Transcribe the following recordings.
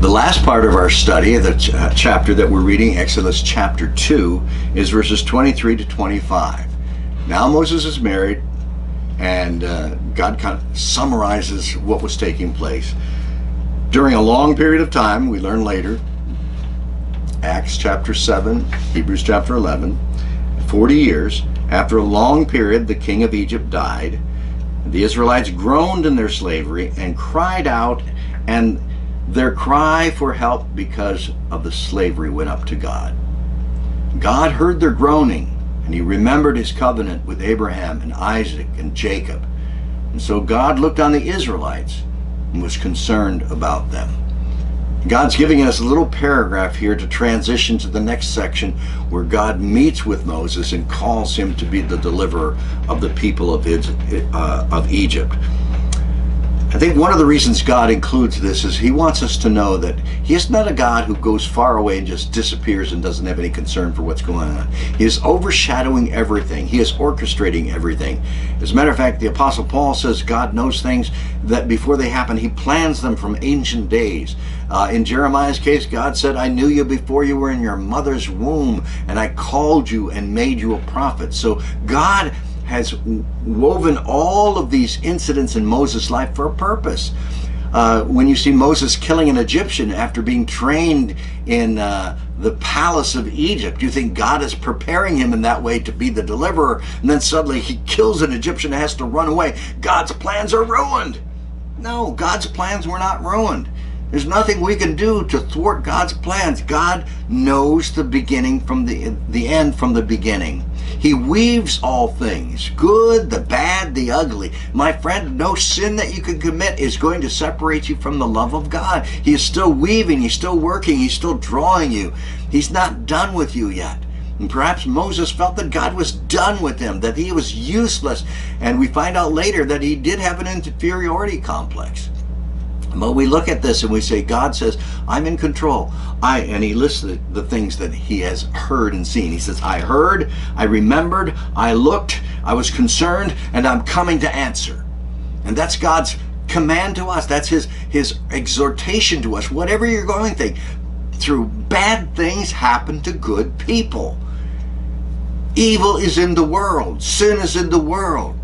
The last part of our study, the chapter that we're reading, Exodus chapter 2, is verses 23 to 25. Now Moses is married, and God kind of summarizes what was taking place. During a long period of time, we learn later, Acts chapter 7, Hebrews chapter 11, 40 years, after a long period, the king of Egypt died. The Israelites groaned in their slavery and cried out, and their cry for help because of the slavery went up to God. God heard their groaning, and he remembered his covenant with Abraham and Isaac and Jacob. And so God looked on the Israelites and was concerned about them. God's giving us a little paragraph here to transition to the next section where God meets with Moses and calls him to be the deliverer of the people of Egypt. I think one of the reasons God includes this is he wants us to know that he is not a God who goes far away and just disappears and doesn't have any concern for what's going on. He is overshadowing everything. He is orchestrating everything. As a matter of fact, the Apostle Paul says God knows things that before they happen, he plans them from ancient days. In Jeremiah's case, God said, I knew you before you were in your mother's womb, and I called you and made you a prophet. So God has woven all of these incidents in Moses' life for a purpose. When you see Moses killing an Egyptian after being trained in the palace of Egypt, you think God is preparing him in that way to be the deliverer, and then suddenly he kills an Egyptian and has to run away. God's plans are ruined. No, God's plans were not ruined. There's nothing we can do to thwart God's plans. God knows the beginning from the end from the beginning. He weaves all things, good, the bad, the ugly. My friend, no sin that you can commit is going to separate you from the love of God. He is still weaving, he's still working, he's still drawing you. He's not done with you yet. And perhaps Moses felt that God was done with him, that he was useless. And we find out later that he did have an inferiority complex. But we look at this and we say, God says, I'm in control. And he lists the things that he has heard and seen. He says, I heard, I remembered, I looked, I was concerned, and I'm coming to answer. And that's God's command to us. That's his exhortation to us. Whatever you're going through, bad things happen to good people. Evil is in the world. Sin is in the world.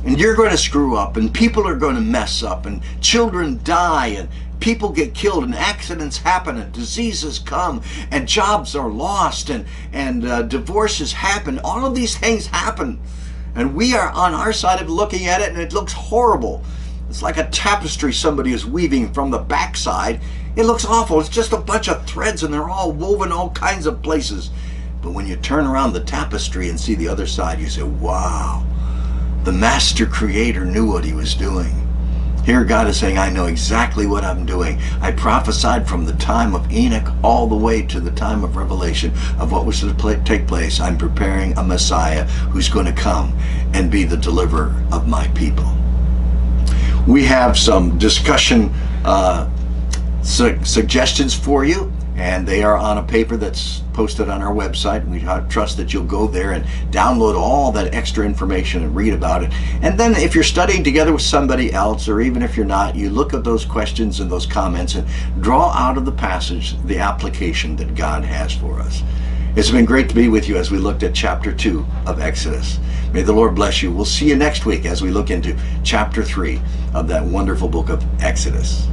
And you're going to screw up, and people are going to mess up, and children die, and people get killed, and accidents happen, and diseases come, and jobs are lost, and divorces happen. All of these things happen. And we are on our side of looking at it, and it looks horrible. It's like a tapestry somebody is weaving from the backside. It looks awful. It's just a bunch of threads, and they're all woven all kinds of places. But when you turn around the tapestry and see the other side, you say, wow. The master creator knew what he was doing. Here God is saying, I know exactly what I'm doing. I prophesied from the time of Enoch all the way to the time of Revelation of what was to take place. I'm preparing a Messiah who's going to come and be the deliverer of my people. We have some discussion suggestions for you, and they are on a paper that's posted on our website. We trust that you'll go there and download all that extra information and read about it. And then if you're studying together with somebody else, or even if you're not, you look at those questions and those comments and draw out of the passage the application that God has for us. It's been great to be with you as we looked at chapter 2 of Exodus. May the Lord bless you. We'll see you next week as we look into chapter 3 of that wonderful book of Exodus.